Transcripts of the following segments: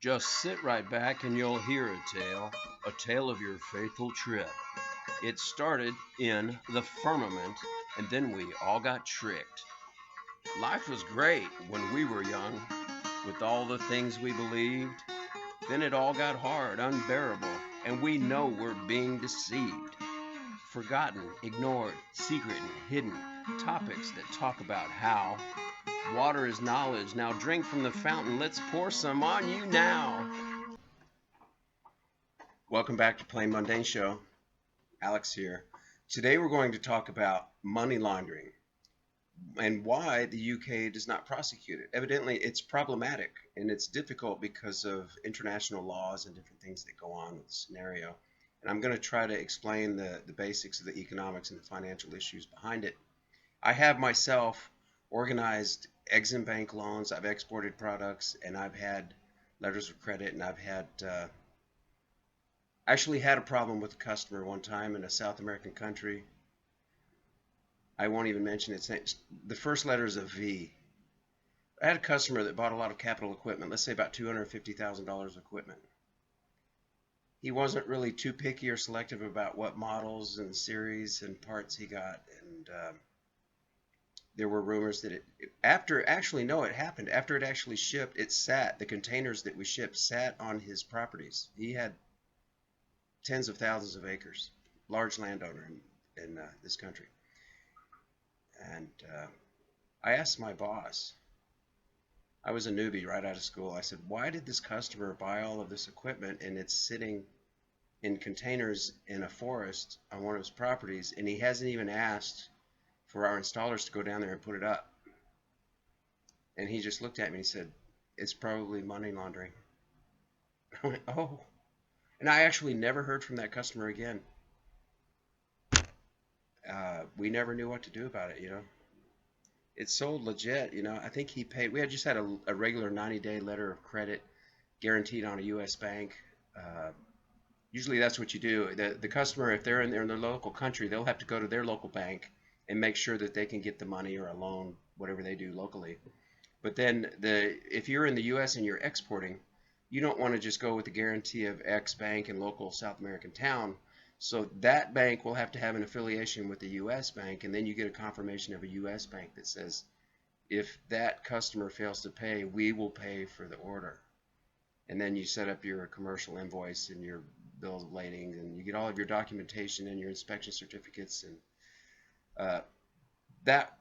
Just sit right back and you'll hear a tale of your faithful trip. It started in the firmament, and then we all got tricked. Life was great when we were young, with all the things we believed. Then it all got hard, unbearable, and we know we're being deceived. Forgotten, ignored, secret, and hidden. Topics that talk about how water is knowledge. Now drink from the fountain. Let's pour some on you now. Welcome back to Plain Mundane Show. Alex here. Today we're going to talk about money laundering and why the UK does not prosecute it. Evidently, it's problematic and it's difficult because of international laws and different things that go on with the scenario. And I'm going to try to explain the basics of the economics and the financial issues behind it. I have myself organized Exim Bank loans. I've exported products, and I've had letters of credit, and I've had actually had a problem with a customer one time in a South American country. I won't even mention its name. The first letter is a V. I had a customer that bought a lot of capital equipment, let's say about $250,000 of equipment. He wasn't really too picky or selective about what models and series and parts he got, and there were rumors that it happened after it actually shipped. The containers that we shipped sat on his properties. He had tens of thousands of acres, large landowner in this country. And I asked my boss, I was a newbie right out of school, I said, why did this customer buy all of this equipment and it's sitting in containers in a forest on one of his properties, and he hasn't even asked for our installers to go down there and put it up? And he just looked at me and he said, it's probably money laundering. I went, oh. And I actually never heard from that customer again. We never knew what to do about it, It's so legit, I think he paid. We had just had a regular 90-day letter of credit guaranteed on a U.S. bank. Usually that's what you do. The customer, if they're in their local country, they'll have to go to their local bank and make sure that they can get the money or a loan, whatever they do locally. But then if you're in the U.S. and you're exporting, you don't want to just go with the guarantee of X bank in local South American town. So that bank will have to have an affiliation with the U.S. bank, and then you get a confirmation of a U.S. bank that says, if that customer fails to pay, we will pay for the order. And then you set up your commercial invoice and your bill of lading, and you get all of your documentation and your inspection certificates. And that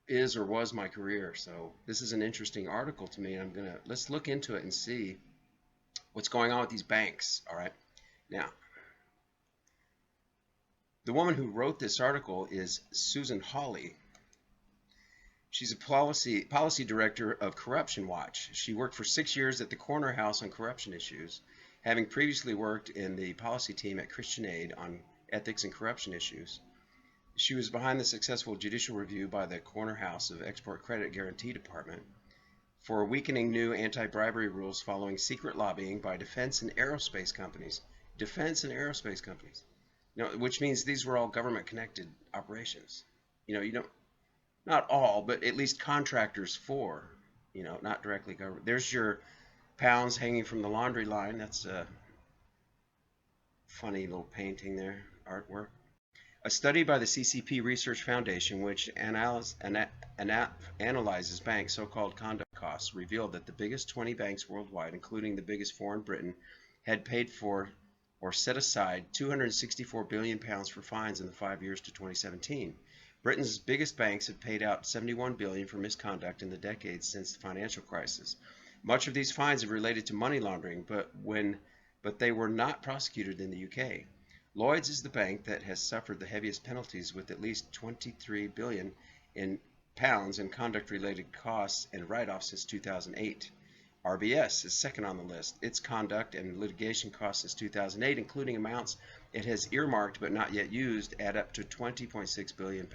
is or was my career. So this is an interesting article to me, and let's look into it and see what's going on with these banks. All right. Now, the woman who wrote this article is Susan Hawley. She's a policy director of Corruption Watch. She worked for 6 years at the Corner House on corruption issues, having previously worked in the policy team at Christian Aid on ethics and corruption issues. She was behind the successful judicial review by the Corner House of Export Credit Guarantee Department for weakening new anti-bribery rules following secret lobbying by defense and aerospace companies. Which means these were all government-connected operations. Not all, but at least contractors for, not directly government. There's your pounds hanging from the laundry line. That's a funny little painting there, artwork. A study by the CCP Research Foundation, which analyzes banks' so-called conduct costs, revealed that the biggest 20 banks worldwide, including the biggest four in Britain, had paid for or set aside £264 billion for fines in the 5 years to 2017. Britain's biggest banks have paid out $71 billion for misconduct in the decades since the financial crisis. Much of these fines have related to money laundering, but they were not prosecuted in the UK. Lloyds is the bank that has suffered the heaviest penalties, with at least £23 billion in conduct-related costs and write-offs since 2008. RBS is second on the list. Its conduct and litigation costs since 2008, including amounts it has earmarked but not yet used, add up to £20.6 billion.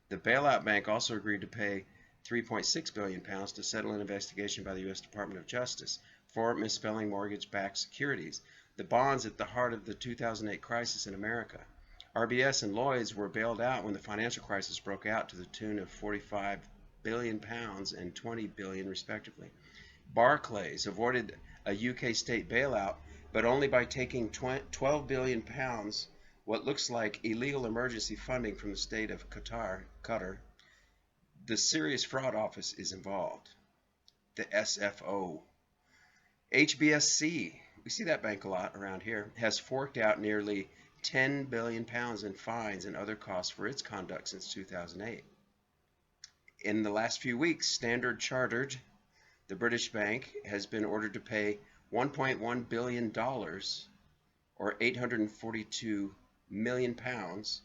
The bailout bank also agreed to pay £3.6 billion to settle an investigation by the U.S. Department of Justice for misspelling mortgage-backed securities, the bonds at the heart of the 2008 crisis in America. RBS and Lloyds were bailed out when the financial crisis broke out, to the tune of £45 billion and $20 billion respectively. Barclays avoided a UK state bailout, but only by taking £12 billion, what looks like illegal emergency funding from the state of Qatar. The Serious Fraud Office is involved, the SFO. HBSC, we see that bank a lot around here, has forked out nearly £10 billion in fines and other costs for its conduct since 2008. In the last few weeks, Standard Chartered, the British bank, has been ordered to pay $1.1 billion, or 842 million pounds,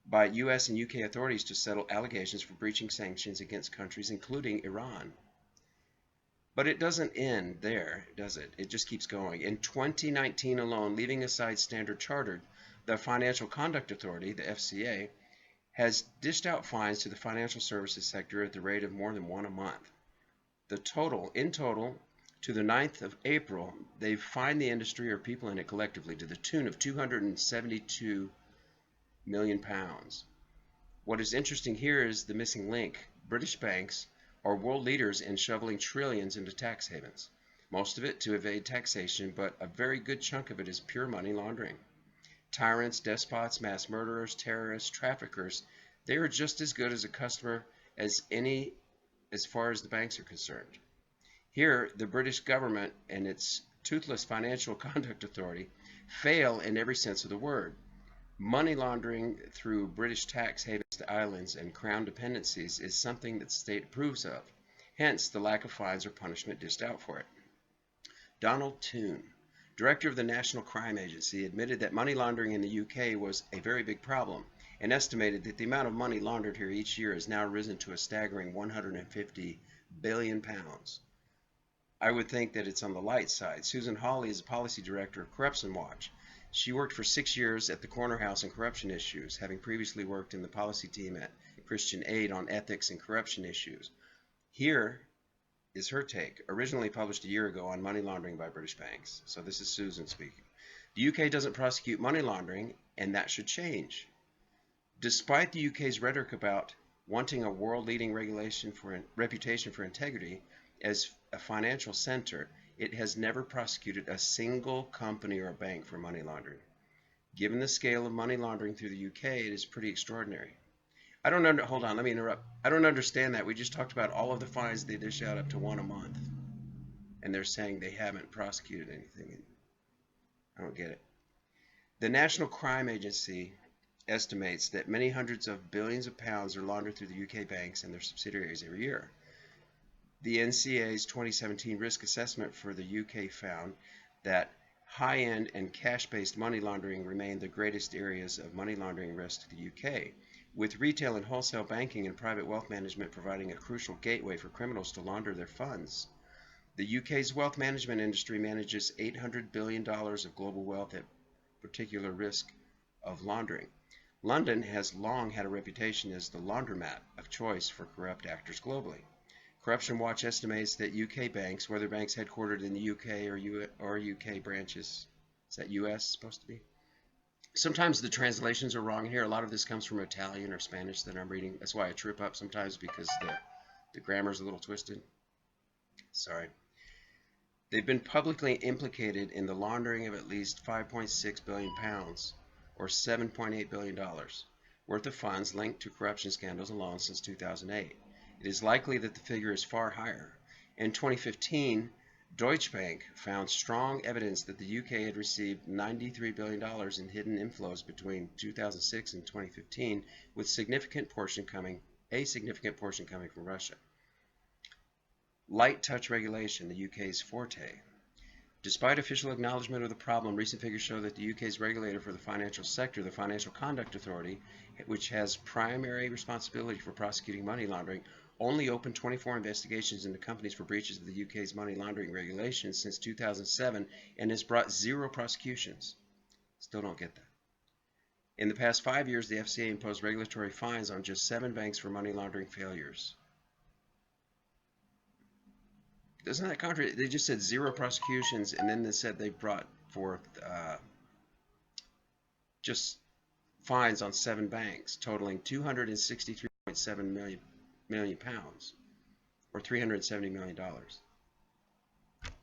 by US and UK authorities to settle allegations for breaching sanctions against countries including Iran. But it doesn't end there, does it? It just keeps going. In 2019 alone, leaving aside Standard Chartered, the Financial Conduct Authority, the FCA, has dished out fines to the financial services sector at the rate of more than one a month. In total, to the 9th of April, they've fined the industry or people in it collectively to the tune of 272 million pounds. What is interesting here is the missing link. British banks are world leaders in shoveling trillions into tax havens. Most of it to evade taxation, but a very good chunk of it is pure money laundering. Tyrants, despots, mass murderers, terrorists, traffickers, they are just as good as a customer as any as far as the banks are concerned. Here, the British government and its toothless Financial Conduct Authority fail in every sense of the word. Money laundering through British tax havens to islands and crown dependencies is something that the state approves of. Hence, the lack of fines or punishment dished out for it. Donald Toone, director of the National Crime Agency, admitted that money laundering in the UK was a very big problem and estimated that the amount of money laundered here each year has now risen to a staggering 150 billion pounds. I would think that it's on the light side. Susan Hawley is a policy director of Corruption Watch. She worked for 6 years at the Corner House on corruption issues, having previously worked in the policy team at Christian Aid on ethics and corruption issues. Here is her take, originally published a year ago on money laundering by British banks. So this is Susan speaking. The UK doesn't prosecute money laundering, and that should change. Despite the UK's rhetoric about wanting a world-leading reputation for integrity as a financial center, it has never prosecuted a single company or bank for money laundering. Given the scale of money laundering through the UK, it is pretty extraordinary. Hold on, let me interrupt. I don't understand that. We just talked about all of the fines they dish out up to one a month. And they're saying they haven't prosecuted anything. I don't get it. The National Crime Agency estimates that many hundreds of billions of pounds are laundered through the UK banks and their subsidiaries every year. The NCA's 2017 risk assessment for the UK found that high-end and cash-based money laundering remain the greatest areas of money laundering risk to the UK, with retail and wholesale banking and private wealth management providing a crucial gateway for criminals to launder their funds. The UK's wealth management industry manages $800 billion of global wealth at particular risk of laundering. London has long had a reputation as the laundromat of choice for corrupt actors globally. Corruption Watch estimates that UK banks, whether banks headquartered in the UK or UK branches, is that US supposed to be? Sometimes the translations are wrong here. A lot of this comes from Italian or Spanish that I'm reading. That's why I trip up sometimes, because the grammar's a little twisted. Sorry. They've been publicly implicated in the laundering of at least 5.6 billion pounds, or $7.8 billion, worth of funds linked to corruption scandals alone since 2008. It is likely that the figure is far higher. In 2015, Deutsche Bank found strong evidence that the UK had received $93 billion in hidden inflows between 2006 and 2015, with a significant portion coming from Russia. Light touch regulation, the UK's forte. Despite official acknowledgement of the problem, recent figures show that the UK's regulator for the financial sector, the Financial Conduct Authority, which has primary responsibility for prosecuting money laundering, only opened 24 investigations into companies for breaches of the UK's money laundering regulations since 2007 and has brought 0 prosecutions. Still don't get that. In the past 5 years, the FCA imposed regulatory fines on just 7 banks for money laundering failures. Doesn't that contradict? They just said 0 prosecutions, and then they said they brought forth just fines on 7 banks, totaling 263.7 million pounds, or $370 million.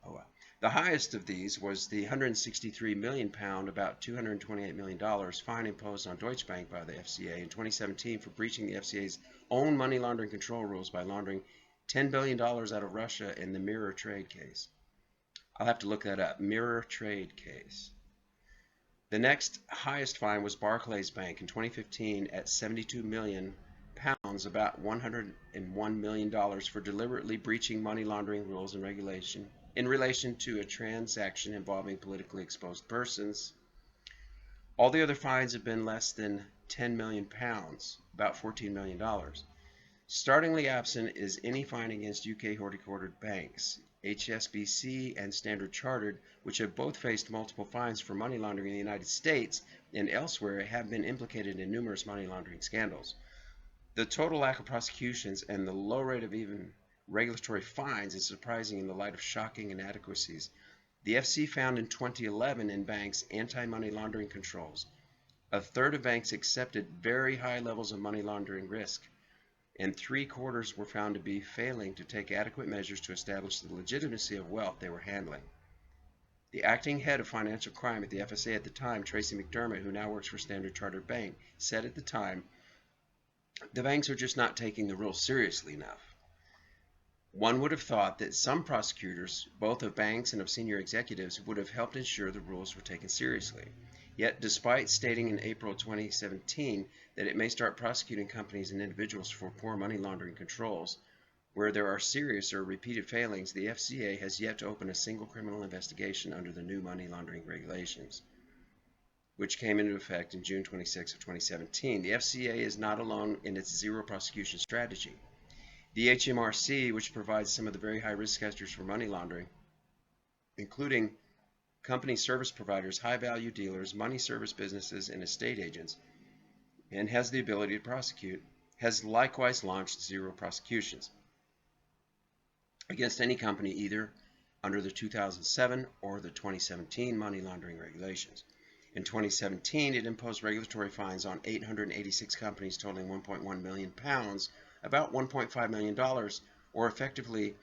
Oh, wow. The highest of these was the £163 million, about $228 million fine imposed on Deutsche Bank by the FCA in 2017 for breaching the FCA's own money laundering control rules by laundering $10 billion out of Russia in the mirror trade case. I'll have to look that up. Mirror trade case. The next highest fine was Barclays Bank in 2015 at £72 million, about $101 million, for deliberately breaching money laundering rules and regulation in relation to a transaction involving politically exposed persons. All the other fines have been less than £10 million, about $14 million. Startlingly absent is any fine against UK headquartered banks. HSBC and Standard Chartered, which have both faced multiple fines for money laundering in the United States and elsewhere, have been implicated in numerous money laundering scandals. The total lack of prosecutions and the low rate of even regulatory fines is surprising in the light of shocking inadequacies. The FC found in 2011 in banks anti-money laundering controls. A third of banks accepted very high levels of money laundering risk, and 3/4 were found to be failing to take adequate measures to establish the legitimacy of wealth they were handling. The acting head of financial crime at the FSA at the time, Tracy McDermott, who now works for Standard Chartered Bank, said at the time, "The banks are just not taking the rules seriously enough." One would have thought that some prosecutors, both of banks and of senior executives, would have helped ensure the rules were taken seriously. Yet, despite stating in April 2017 that it may start prosecuting companies and individuals for poor money laundering controls, where there are serious or repeated failings, the FCA has yet to open a single criminal investigation under the new money laundering regulations, which came into effect in June 26 of 2017. The FCA is not alone in its zero prosecution strategy. The HMRC, which provides some of the very high risk factors for money laundering, including company service providers, high-value dealers, money service businesses, and estate agents, and has the ability to prosecute, has likewise launched zero prosecutions against any company either under the 2007 or the 2017 money laundering regulations. In 2017, it imposed regulatory fines on 886 companies totaling £1.1 million, about $1.5 million, or effectively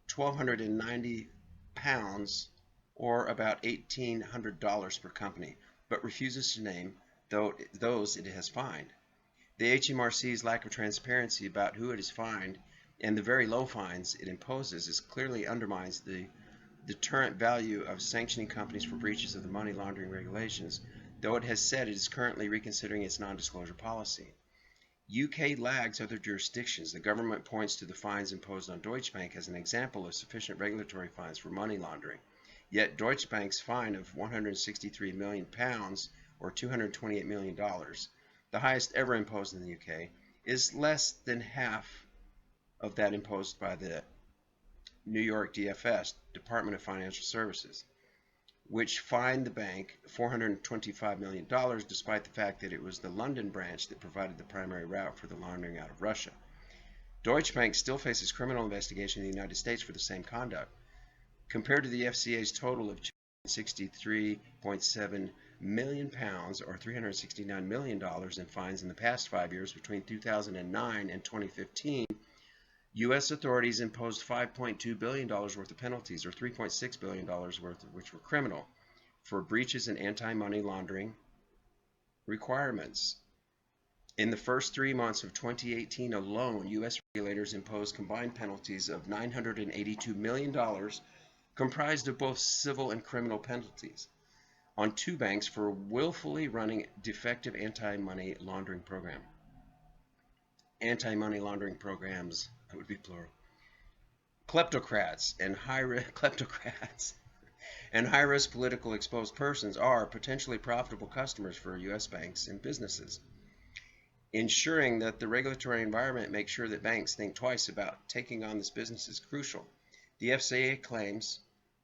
£1,290, or about $1,800 per company, but refuses to name those it has fined. The HMRC's lack of transparency about who it has fined and the very low fines it imposes clearly undermines the deterrent value of sanctioning companies for breaches of the money laundering regulations, though it has said it is currently reconsidering its non-disclosure policy. UK lags other jurisdictions. The government points to the fines imposed on Deutsche Bank as an example of sufficient regulatory fines for money laundering. Yet Deutsche Bank's fine of £163 million, or $228 million, the highest ever imposed in the UK, is less than half of that imposed by the New York DFS, Department of Financial Services, which fined the bank $425 million despite the fact that it was the London branch that provided the primary route for the laundering out of Russia. Deutsche Bank still faces criminal investigation in the United States for the same conduct. Compared to the FCA's total of $263.7 million, or $369 million in fines in the past 5 years between 2009 and 2015, U.S. authorities imposed $5.2 billion worth of penalties, or $3.6 billion worth of which were criminal, for breaches in anti-money laundering requirements. In the first 3 months of 2018 alone, U.S. regulators imposed combined penalties of $982 million, comprised of both civil and criminal penalties, on 2 banks for willfully running defective anti-money laundering program. Anti-money laundering programs, that would be plural. Kleptocrats and high-risk political exposed persons are potentially profitable customers for U.S. banks and businesses. Ensuring that the regulatory environment makes sure that banks think twice about taking on this business is crucial. The FCA claims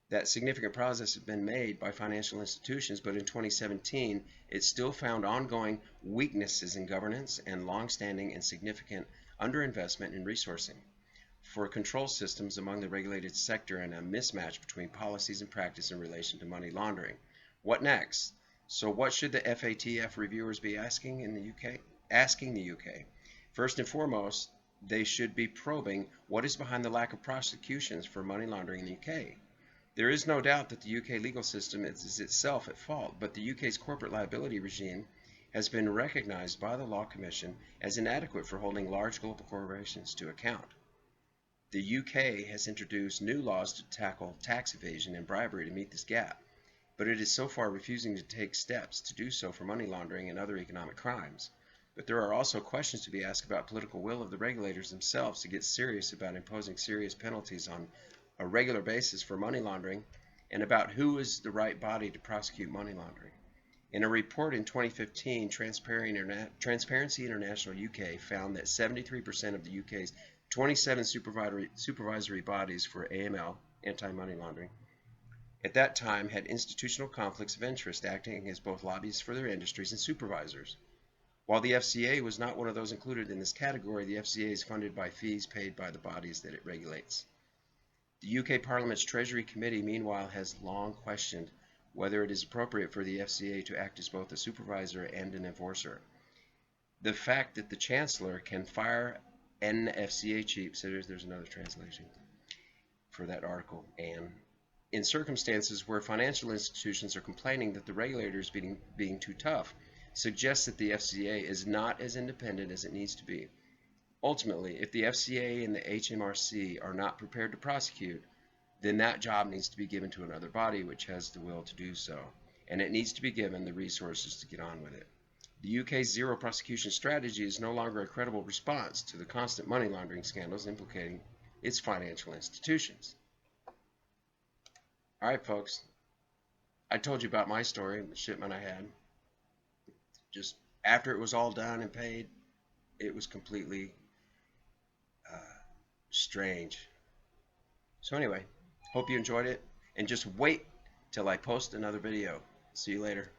that significant progress has been made by financial institutions, but in 2017, it still found ongoing weaknesses in governance and long-standing and significant underinvestment in resourcing for control systems among the regulated sector and a mismatch between policies and practice in relation to money laundering. What next? So what should the FATF reviewers be asking in the UK? First and foremost, they should be probing what is behind the lack of prosecutions for money laundering in the UK. There is no doubt that the UK legal system is itself at fault, but the UK's corporate liability regime has been recognized by the Law Commission as inadequate for holding large global corporations to account. The UK has introduced new laws to tackle tax evasion and bribery to meet this gap, but it is so far refusing to take steps to do so for money laundering and other economic crimes. But there are also questions to be asked about political will of the regulators themselves to get serious about imposing serious penalties on a regular basis for money laundering, and about who is the right body to prosecute money laundering. In a report in 2015, Transparency International UK found that 73% of the UK's 27 supervisory bodies for AML, anti-money laundering, at that time had institutional conflicts of interest, acting as both lobbyists for their industries and supervisors. While the FCA was not one of those included in this category, the FCA is funded by fees paid by the bodies that it regulates. The UK Parliament's Treasury Committee, meanwhile, has long questioned whether it is appropriate for the FCA to act as both a supervisor and an enforcer. The fact that the Chancellor can fire an FCA chief, so there's another translation for that article, and in circumstances where financial institutions are complaining that the regulators being too tough, suggests that the FCA is not as independent as it needs to be. Ultimately, if the FCA and the HMRC are not prepared to prosecute, then that job needs to be given to another body which has the will to do so, and it needs to be given the resources to get on with it. The UK's zero prosecution strategy is no longer a credible response to the constant money laundering scandals implicating its financial institutions. All right, folks, I told you about my story and the shipment I had. Just after it was all done and paid, it was completely strange. So anyway, hope you enjoyed it, and just wait till I post another video. See you later.